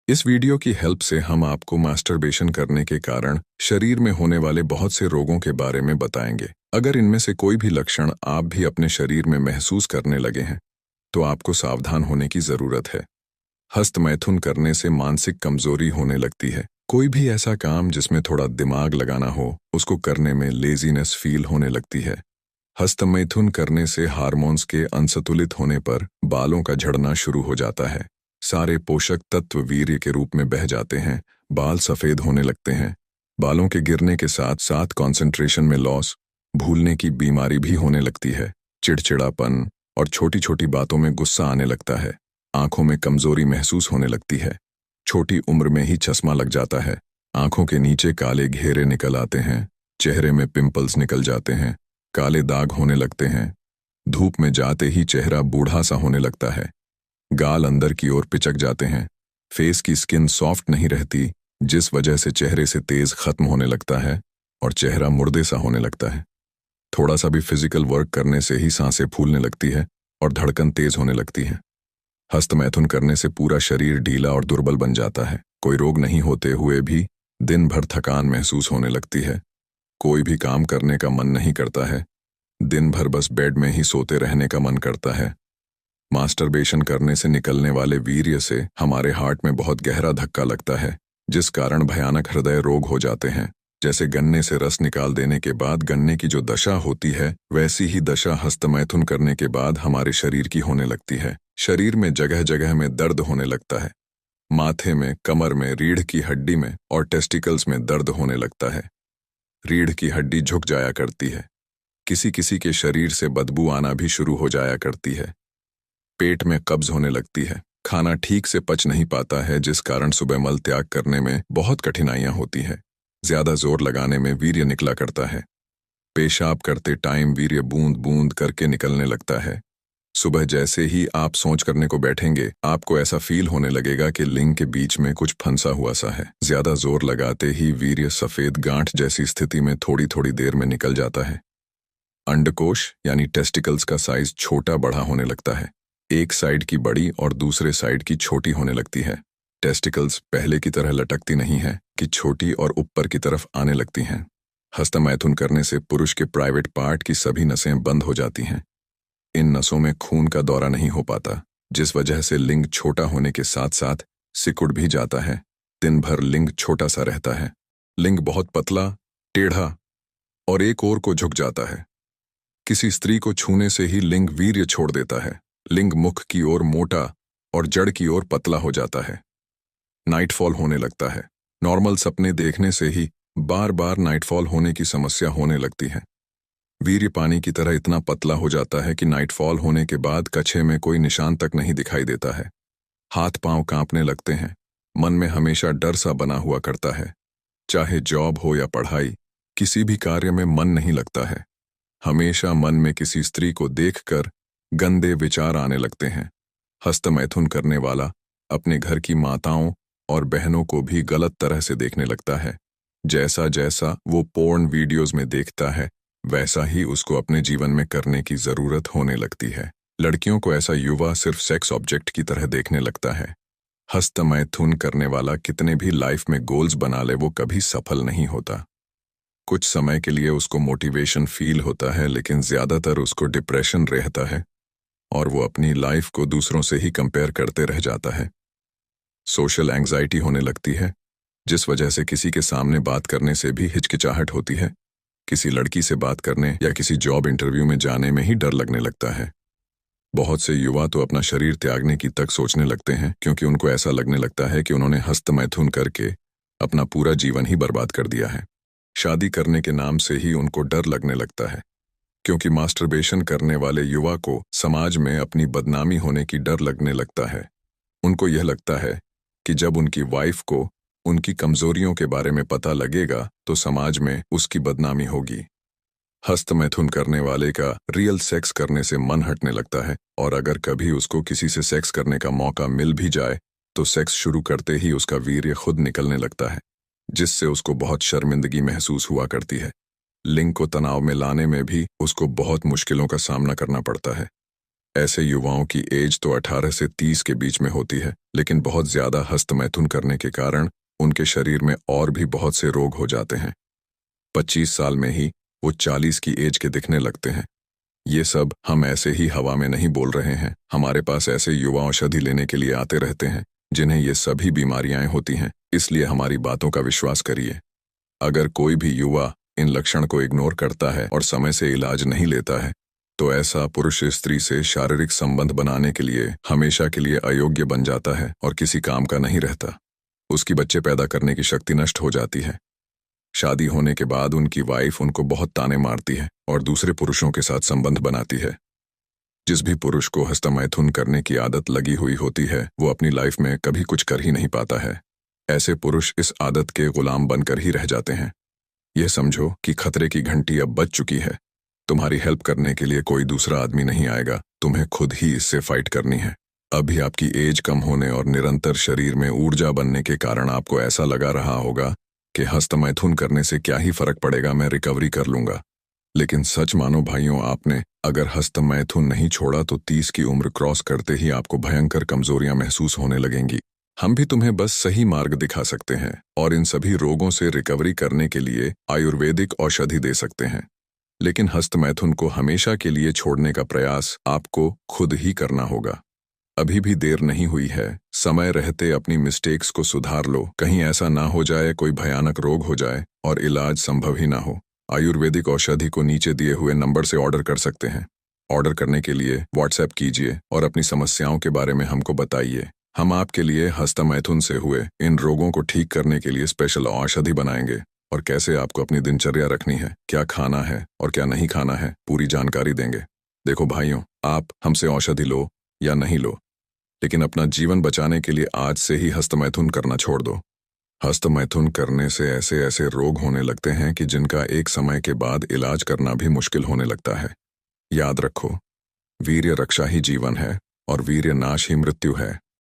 इस वीडियो की हेल्प से हम आपको मास्टरबेशन करने के कारण शरीर में होने वाले बहुत से रोगों के बारे में बताएंगे। अगर इनमें से कोई भी लक्षण आप भी अपने शरीर में महसूस करने लगे हैं, तो आपको सावधान होने की जरूरत है। हस्तमैथुन करने से मानसिक कमजोरी होने लगती है। कोई भी ऐसा काम जिसमें थोड़ा दिमाग लगाना हो, उसको करने में लेजीनेस फील होने लगती है। हस्तमैथुन करने से हार्मोन्स के असंतुलित होने पर बालों का झड़ना शुरू हो जाता है। सारे पोषक तत्व वीर्य के रूप में बह जाते हैं, बाल सफेद होने लगते हैं। बालों के गिरने के साथ साथ कंसंट्रेशन में लॉस, भूलने की बीमारी भी होने लगती है। चिड़चिड़ापन और छोटी छोटी बातों में गुस्सा आने लगता है। आंखों में कमजोरी महसूस होने लगती है। छोटी उम्र में ही चश्मा लग जाता है। आंखों के नीचे काले घेरे निकल आते हैं। चेहरे में पिंपल्स निकल जाते हैं। काले दाग होने लगते हैं। धूप में जाते ही चेहरा बूढ़ा सा होने लगता है। गाल अंदर की ओर पिचक जाते हैं। फेस की स्किन सॉफ्ट नहीं रहती, जिस वजह से चेहरे से तेज खत्म होने लगता है और चेहरा मुर्दे सा होने लगता है। थोड़ा सा भी फिजिकल वर्क करने से ही सांसें फूलने लगती है और धड़कन तेज होने लगती है। हस्तमैथुन करने से पूरा शरीर ढीला और दुर्बल बन जाता है। कोई रोग नहीं होते हुए भी दिन भर थकान महसूस होने लगती है। कोई भी काम करने का मन नहीं करता है। दिन भर बस बेड में ही सोते रहने का मन करता है। मास्टरबेशन करने से निकलने वाले वीर्य से हमारे हार्ट में बहुत गहरा धक्का लगता है, जिस कारण भयानक हृदय रोग हो जाते हैं। जैसे गन्ने से रस निकाल देने के बाद गन्ने की जो दशा होती है, वैसी ही दशा हस्तमैथुन करने के बाद हमारे शरीर की होने लगती है। शरीर में जगह जगह में दर्द होने लगता है। माथे में, कमर में, रीढ़ की हड्डी में और टेस्टिकल्स में दर्द होने लगता है। रीढ़ की हड्डी झुक जाया करती है। किसी किसी के शरीर से बदबू आना भी शुरू हो जाया करती है। पेट में कब्ज होने लगती है। खाना ठीक से पच नहीं पाता है, जिस कारण सुबह मल त्याग करने में बहुत कठिनाइयां होती है। ज्यादा जोर लगाने में वीर्य निकला करता है। पेशाब करते टाइम वीर्य बूंद बूंद करके निकलने लगता है। सुबह जैसे ही आप सोच करने को बैठेंगे, आपको ऐसा फील होने लगेगा कि लिंग के बीच में कुछ फंसा हुआ सा है। ज्यादा जोर लगाते ही वीर्य सफेद गांठ जैसी स्थिति में थोड़ी थोड़ी देर में निकल जाता है। अंडकोश यानी टेस्टिकल्स का साइज छोटा बड़ा होने लगता है। एक साइड की बड़ी और दूसरे साइड की छोटी होने लगती है। टेस्टिकल्स पहले की तरह लटकती नहीं है कि छोटी और ऊपर की तरफ आने लगती हैं। हस्तमैथुन करने से पुरुष के प्राइवेट पार्ट की सभी नसें बंद हो जाती हैं। इन नसों में खून का दौरा नहीं हो पाता, जिस वजह से लिंग छोटा होने के साथ साथ सिकुड़ भी जाता है। दिन भर लिंग छोटा सा रहता है। लिंग बहुत पतला, टेढ़ा और एक ओर को झुक जाता है। किसी स्त्री को छूने से ही लिंग वीर्य छोड़ देता है। लिंग मुख की ओर मोटा और जड़ की ओर पतला हो जाता है। नाइटफॉल होने लगता है। नॉर्मल सपने देखने से ही बार बार नाइटफॉल होने की समस्या होने लगती है। वीर्य पानी की तरह इतना पतला हो जाता है कि नाइटफॉल होने के बाद कच्छे में कोई निशान तक नहीं दिखाई देता है। हाथ पांव कांपने लगते हैं। मन में हमेशा डर सा बना हुआ करता है। चाहे जॉब हो या पढ़ाई, किसी भी कार्य में मन नहीं लगता है। हमेशा मन में किसी स्त्री को देखकर गंदे विचार आने लगते हैं। हस्तमैथुन करने वाला अपने घर की माताओं और बहनों को भी गलत तरह से देखने लगता है। जैसा जैसा वो पोर्न वीडियोस में देखता है, वैसा ही उसको अपने जीवन में करने की जरूरत होने लगती है। लड़कियों को ऐसा युवा सिर्फ सेक्स ऑब्जेक्ट की तरह देखने लगता है। हस्तमैथुन करने वाला कितने भी लाइफ में गोल्स बना ले, वो कभी सफल नहीं होता। कुछ समय के लिए उसको मोटिवेशन फील होता है, लेकिन ज्यादातर उसको डिप्रेशन रहता है और वो अपनी लाइफ को दूसरों से ही कंपेयर करते रह जाता है। सोशल एंग्जाइटी होने लगती है, जिस वजह से किसी के सामने बात करने से भी हिचकिचाहट होती है। किसी लड़की से बात करने या किसी जॉब इंटरव्यू में जाने में ही डर लगने लगता है। बहुत से युवा तो अपना शरीर त्यागने की तक सोचने लगते हैं, क्योंकि उनको ऐसा लगने लगता है कि उन्होंने हस्तमैथुन करके अपना पूरा जीवन ही बर्बाद कर दिया है। शादी करने के नाम से ही उनको डर लगने लगता है, क्योंकि मास्टरबेशन करने वाले युवा को समाज में अपनी बदनामी होने की डर लगने लगता है। उनको यह लगता है कि जब उनकी वाइफ को उनकी कमजोरियों के बारे में पता लगेगा, तो समाज में उसकी बदनामी होगी। हस्तमैथुन करने वाले का रियल सेक्स करने से मन हटने लगता है, और अगर कभी उसको किसी से सेक्स करने का मौका मिल भी जाए, तो सेक्स शुरू करते ही उसका वीर्य खुद निकलने लगता है, जिससे उसको बहुत शर्मिंदगी महसूस हुआ करती है। लिंग को तनाव में लाने में भी उसको बहुत मुश्किलों का सामना करना पड़ता है। ऐसे युवाओं की एज तो 18 से 30 के बीच में होती है, लेकिन बहुत ज्यादा हस्तमैथुन करने के कारण उनके शरीर में और भी बहुत से रोग हो जाते हैं। 25 साल में ही वो 40 की एज के दिखने लगते हैं। ये सब हम ऐसे ही हवा में नहीं बोल रहे हैं। हमारे पास ऐसे युवा औषधि लेने के लिए आते रहते हैं जिन्हें ये सभी बीमारियां होती हैं, इसलिए हमारी बातों का विश्वास करिए। अगर कोई भी युवा इन लक्षण को इग्नोर करता है और समय से इलाज नहीं लेता है, तो ऐसा पुरुष स्त्री से शारीरिक संबंध बनाने के लिए हमेशा के लिए अयोग्य बन जाता है और किसी काम का नहीं रहता। उसकी बच्चे पैदा करने की शक्ति नष्ट हो जाती है। शादी होने के बाद उनकी वाइफ उनको बहुत ताने मारती है और दूसरे पुरुषों के साथ संबंध बनाती है। जिस भी पुरुष को हस्तमैथुन करने की आदत लगी हुई होती है, वो अपनी लाइफ में कभी कुछ कर ही नहीं पाता है। ऐसे पुरुष इस आदत के गुलाम बनकर ही रह जाते हैं। यह समझो कि खतरे की घंटी अब बज चुकी है। तुम्हारी हेल्प करने के लिए कोई दूसरा आदमी नहीं आएगा, तुम्हें खुद ही इससे फाइट करनी है। अभी आपकी एज कम होने और निरंतर शरीर में ऊर्जा बनने के कारण आपको ऐसा लगा रहा होगा कि हस्तमैथुन करने से क्या ही फर्क पड़ेगा, मैं रिकवरी कर लूंगा। लेकिन सच मानो भाइयों, आपने अगर हस्तमैथुन नहीं छोड़ा तो 30 की उम्र क्रॉस करते ही आपको भयंकर कमजोरियां महसूस होने लगेंगी। हम भी तुम्हें बस सही मार्ग दिखा सकते हैं और इन सभी रोगों से रिकवरी करने के लिए आयुर्वेदिक औषधि दे सकते हैं। लेकिन हस्तमैथुन को हमेशा के लिए छोड़ने का प्रयास आपको खुद ही करना होगा। अभी भी देर नहीं हुई है। समय रहते अपनी मिस्टेक्स को सुधार लो। कहीं ऐसा ना हो जाए कोई भयानक रोग हो जाए और इलाज संभव ही ना हो। आयुर्वेदिक औषधि को नीचे दिए हुए नंबर से ऑर्डर कर सकते हैं। ऑर्डर करने के लिए व्हाट्सएप कीजिए और अपनी समस्याओं के बारे में हमको बताइए। हम आपके लिए हस्तमैथुन से हुए इन रोगों को ठीक करने के लिए स्पेशल औषधि बनाएंगे और कैसे आपको अपनी दिनचर्या रखनी है, क्या खाना है और क्या नहीं खाना है, पूरी जानकारी देंगे। देखो भाइयों, आप हमसे औषधि लो या नहीं लो, लेकिन अपना जीवन बचाने के लिए आज से ही हस्तमैथुन करना छोड़ दो। हस्तमैथुन करने से ऐसे ऐसे रोग होने लगते हैं कि जिनका एक समय के बाद इलाज करना भी मुश्किल होने लगता है। याद रखो, वीर्य रक्षा ही जीवन है और वीर्य नाश ही मृत्यु है।